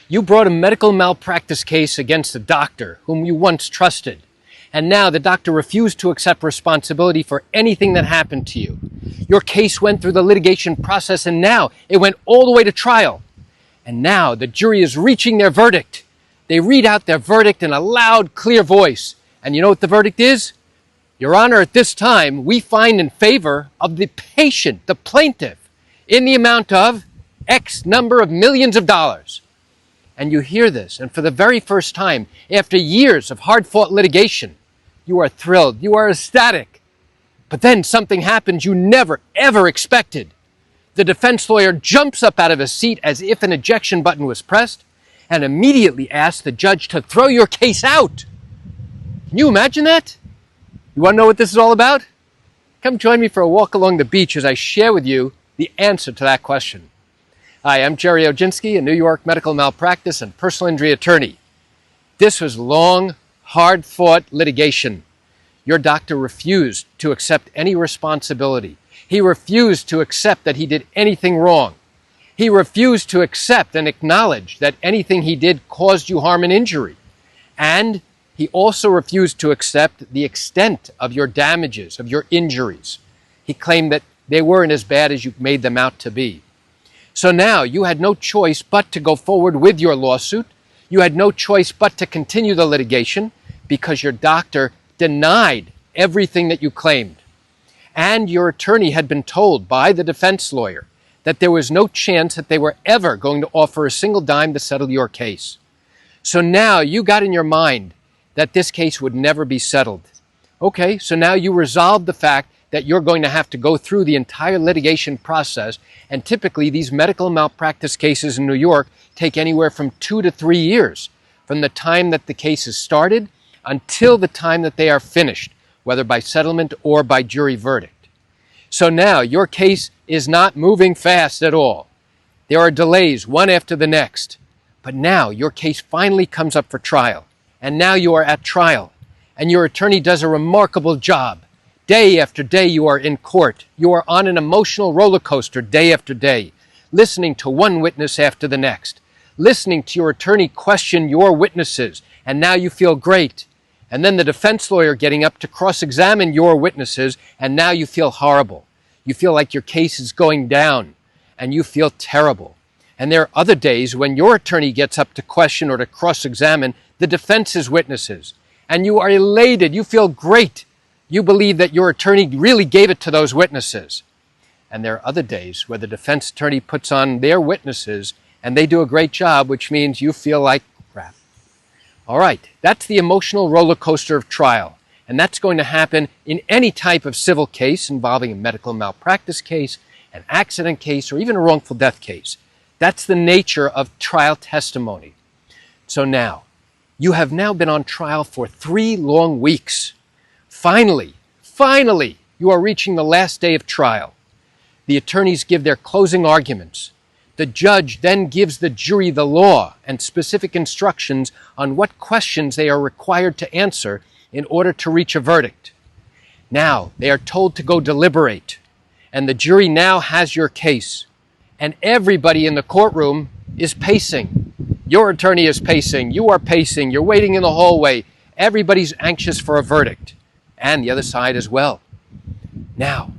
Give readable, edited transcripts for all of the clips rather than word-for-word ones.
You brought a medical malpractice case against a doctor whom you once trusted, and now the doctor refused to accept responsibility for anything that happened to you. Your case went through the litigation process, and now it went all the way to trial. And now the jury is reaching their verdict. They read out their verdict in a loud, clear voice. And you know what the verdict is? Your Honor, at this time, we find in favor of the patient, the plaintiff, in the amount of X number of millions of dollars. And you hear this, and for the very first time, after years of hard-fought litigation, you are thrilled, you are ecstatic. But then something happens you never, ever expected. The defense lawyer jumps up out of his seat as if an ejection button was pressed and immediately asks the judge to throw your case out. Can you imagine that? You want to know what this is all about? Come join me for a walk along the beach as I share with you the answer to that question. Hi, I'm Gerry Oginski, a New York medical malpractice and personal injury attorney. This was long, hard-fought litigation. Your doctor refused to accept any responsibility. He refused to accept that he did anything wrong. He refused to accept and acknowledge that anything he did caused you harm and injury. And he also refused to accept the extent of your damages, of your injuries. He claimed that they weren't as bad as you made them out to be. So now you had no choice but to go forward with your lawsuit. You had no choice but to continue the litigation because your doctor denied everything that you claimed. And your attorney had been told by the defense lawyer that there was no chance that they were ever going to offer a single dime to settle your case. So now you got in your mind that this case would never be settled. Okay, so now you resolved the fact that you're going to have to go through the entire litigation process, and typically these medical malpractice cases in New York take anywhere from 2 to 3 years from the time that the case is started until the time that they are finished, whether by settlement or by jury verdict. So now your case is not moving fast at all. There are delays one after the next, but now your case finally comes up for trial, and now you are at trial, and your attorney does a remarkable job. Day after day you are in court. You are on an emotional roller coaster day after day, listening to one witness after the next, listening to your attorney question your witnesses, and now you feel great. And then the defense lawyer getting up to cross-examine your witnesses, and now you feel horrible. You feel like your case is going down, and you feel terrible. And there are other days when your attorney gets up to question or to cross-examine the defense's witnesses, and you are elated. You feel great. You believe that your attorney really gave it to those witnesses. And there are other days where the defense attorney puts on their witnesses and they do a great job, which means you feel like crap. All right, that's the emotional roller coaster of trial. And that's going to happen in any type of civil case involving a medical malpractice case, an accident case, or even a wrongful death case. That's the nature of trial testimony. So now, you have now been on trial for 3 long weeks. Finally, you are reaching the last day of trial. The attorneys give their closing arguments. The judge then gives the jury the law and specific instructions on what questions they are required to answer in order to reach a verdict. Now, they are told to go deliberate, and the jury now has your case. And everybody in the courtroom is pacing. Your attorney is pacing, you are pacing, you're waiting in the hallway. Everybody's anxious for a verdict. And the other side as well. Now,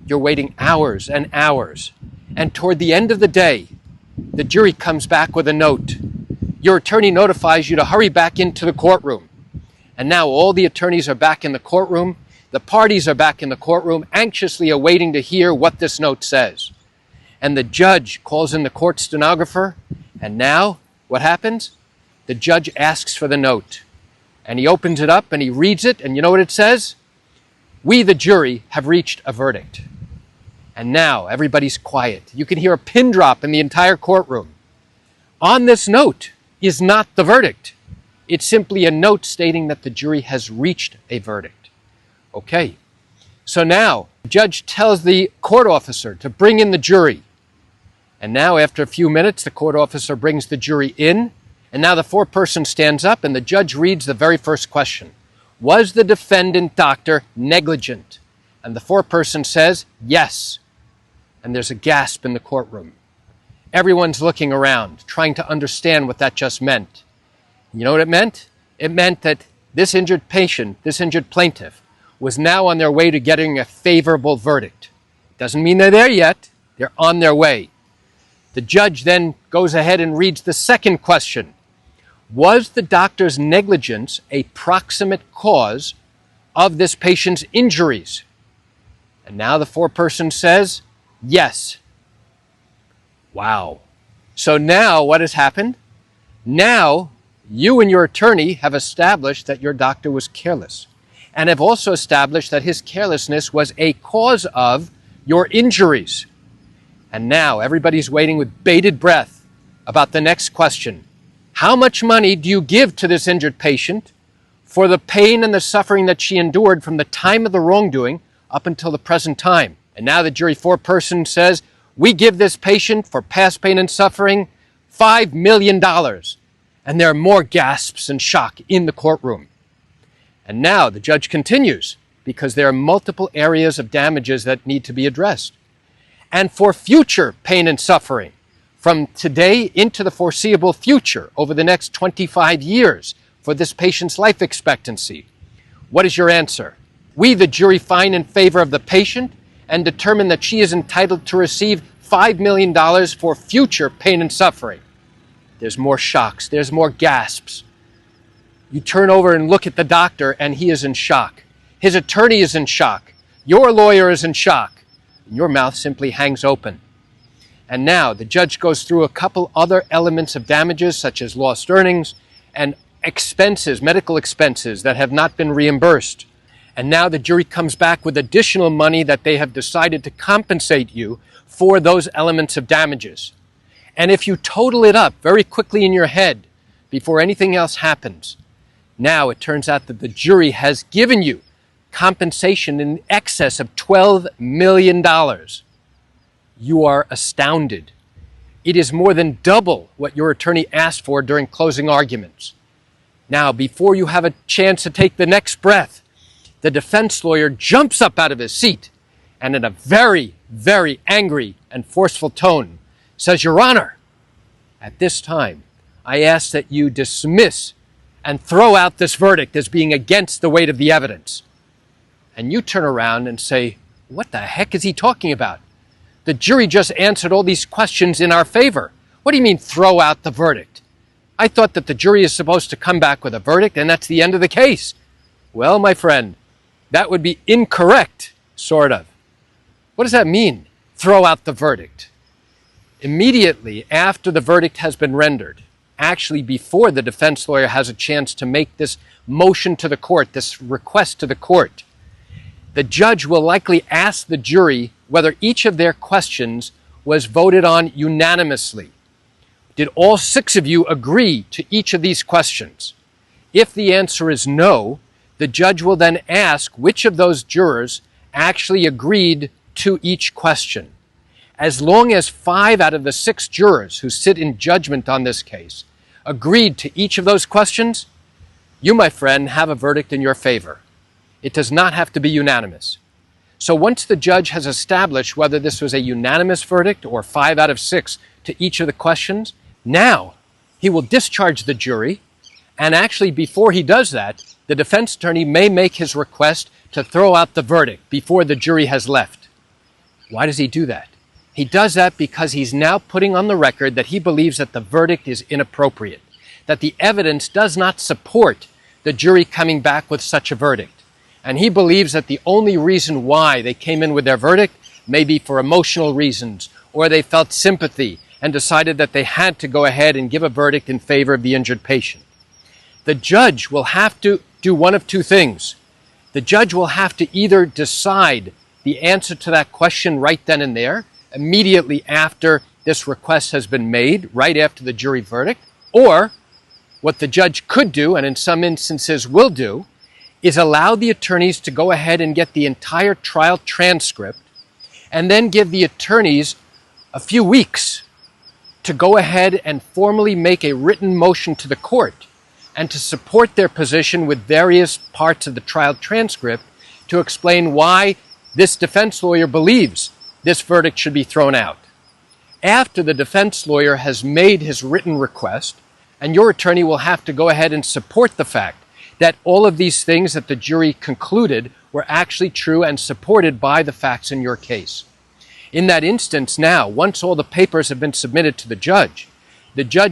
you're waiting hours and hours. And toward the end of the day, the jury comes back with a note. Your attorney notifies you to hurry back into the courtroom. And now all the attorneys are back in the courtroom. The parties are back in the courtroom, anxiously awaiting to hear what this note says. And the judge calls in the court stenographer. And now, what happens? The judge asks for the note. And he opens it up and he reads it, and you know what it says? We, the jury, have reached a verdict. And now everybody's quiet. You can hear a pin drop in the entire courtroom. On this note is not the verdict. It's simply a note stating that the jury has reached a verdict. Okay, so now the judge tells the court officer to bring in the jury. And now after a few minutes, the court officer brings the jury in. And now the foreperson stands up and the judge reads the very first question. Was the defendant doctor negligent? And the foreperson says, yes. And there's a gasp in the courtroom. Everyone's looking around, trying to understand what that just meant. You know what it meant? It meant that this injured patient, this injured plaintiff, was now on their way to getting a favorable verdict. Doesn't mean they're there yet. They're on their way. The judge then goes ahead and reads the second question. Was the doctor's negligence a proximate cause of this patient's injuries? And now the foreperson says, yes. Wow. So now what has happened? Now you and your attorney have established that your doctor was careless, and have also established that his carelessness was a cause of your injuries. And now everybody's waiting with bated breath about the next question. How much money do you give to this injured patient for the pain and the suffering that she endured from the time of the wrongdoing up until the present time? And now the jury foreperson says, we give this patient for past pain and suffering $5 million. And there are more gasps and shock in the courtroom. And now the judge continues, because there are multiple areas of damages that need to be addressed. And for future pain and suffering, from today into the foreseeable future, over the next 25 years, for this patient's life expectancy. What is your answer? We, the jury, find in favor of the patient and determine that she is entitled to receive $5 million for future pain and suffering. There's more shocks. There's more gasps. You turn over and look at the doctor, and he is in shock. His attorney is in shock. Your lawyer is in shock. And your mouth simply hangs open. And now the judge goes through a couple other elements of damages, such as lost earnings and expenses, medical expenses that have not been reimbursed. And now the jury comes back with additional money that they have decided to compensate you for those elements of damages. And if you total it up very quickly in your head before anything else happens, now it turns out that the jury has given you compensation in excess of $12 million. You are astounded. It is more than double what your attorney asked for during closing arguments. Now, before you have a chance to take the next breath, the defense lawyer jumps up out of his seat and in a very, very angry and forceful tone says, Your Honor, at this time, I ask that you dismiss and throw out this verdict as being against the weight of the evidence. And you turn around and say, what the heck is he talking about? The jury just answered all these questions in our favor. What do you mean, throw out the verdict? I thought that the jury is supposed to come back with a verdict and that's the end of the case. Well, my friend, that would be incorrect, sort of. What does that mean, throw out the verdict? Immediately after the verdict has been rendered, actually before the defense lawyer has a chance to make this motion to the court, this request to the court, the judge will likely ask the jury whether each of their questions was voted on unanimously. Did all 6 of you agree to each of these questions? If the answer is no, the judge will then ask which of those jurors actually agreed to each question. As long as 5 out of the 6 jurors who sit in judgment on this case agreed to each of those questions, you, my friend, have a verdict in your favor. It does not have to be unanimous. So once the judge has established whether this was a unanimous verdict or 5 out of 6 to each of the questions, now he will discharge the jury, and actually before he does that, the defense attorney may make his request to throw out the verdict before the jury has left. Why does he do that? He does that because he's now putting on the record that he believes that the verdict is inappropriate, that the evidence does not support the jury coming back with such a verdict. And he believes that the only reason why they came in with their verdict may be for emotional reasons, or they felt sympathy and decided that they had to go ahead and give a verdict in favor of the injured patient. The judge will have to do one of 2 things. The judge will have to either decide the answer to that question right then and there, immediately after this request has been made, right after the jury verdict, or what the judge could do, and in some instances will do, is allow the attorneys to go ahead and get the entire trial transcript and then give the attorneys a few weeks to go ahead and formally make a written motion to the court and to support their position with various parts of the trial transcript to explain why this defense lawyer believes this verdict should be thrown out. after the defense lawyer has made his written request, and your attorney will have to go ahead and support the fact that all of these things that the jury concluded were actually true and supported by the facts in your case. In that instance now, once all the papers have been submitted to the judge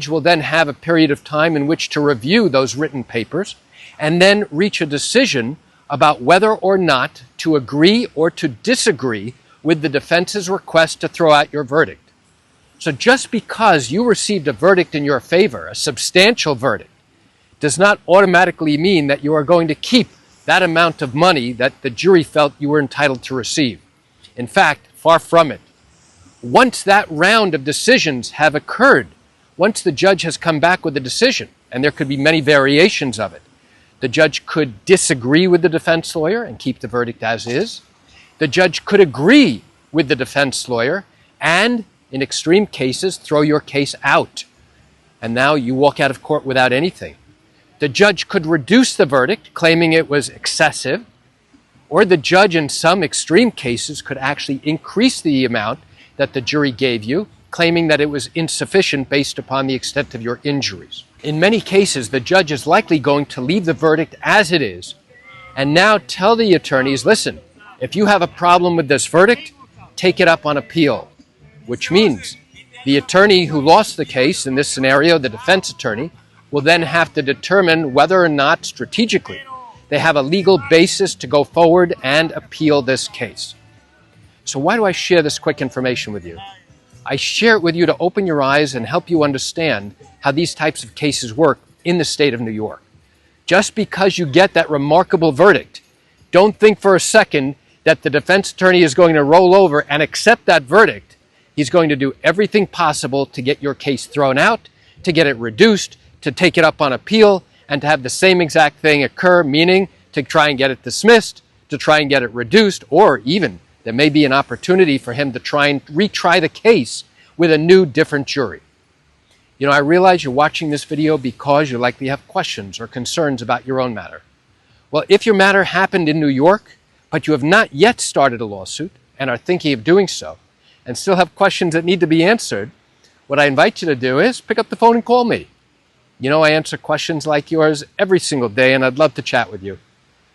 will then have a period of time in which to review those written papers and then reach a decision about whether or not to agree or to disagree with the defense's request to throw out your verdict. So just because you received a verdict in your favor, a substantial verdict, does not automatically mean that you are going to keep that amount of money that the jury felt you were entitled to receive. In fact, far from it. Once that round of decisions have occurred, once the judge has come back with a decision, and there could be many variations of it, the judge could disagree with the defense lawyer and keep the verdict as is. The judge could agree with the defense lawyer and, in extreme cases, throw your case out. And now you walk out of court without anything. The judge could reduce the verdict, claiming it was excessive, or the judge in some extreme cases could actually increase the amount that the jury gave you, claiming that it was insufficient based upon the extent of your injuries. In many cases, the judge is likely going to leave the verdict as it is and now tell the attorneys, listen, if you have a problem with this verdict, take it up on appeal, which means the attorney who lost the case, in this scenario, the defense attorney, will then have to determine whether or not strategically they have a legal basis to go forward and appeal this case. So why do I share this quick information with you? I share it with you to open your eyes and help you understand how these types of cases work in the state of New York. Just because you get that remarkable verdict, don't think for a second that the defense attorney is going to roll over and accept that verdict. He's going to do everything possible to get your case thrown out, to get it reduced, to take it up on appeal, and to have the same exact thing occur, meaning to try and get it dismissed, to try and get it reduced, or even there may be an opportunity for him to try and retry the case with a new, different jury. You know, I realize you're watching this video because you likely have questions or concerns about your own matter. Well, if your matter happened in New York, but you have not yet started a lawsuit and are thinking of doing so, and still have questions that need to be answered, what I invite you to do is pick up the phone and call me. You know, I answer questions like yours every single day, and I'd love to chat with you.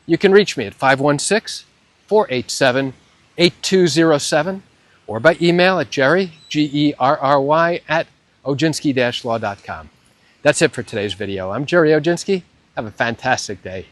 You can reach me at 516-487-8207 or by email at Gerry, Gerry, at Oginski-law.com. That's it for today's video. I'm Gerry Oginski. Have a fantastic day.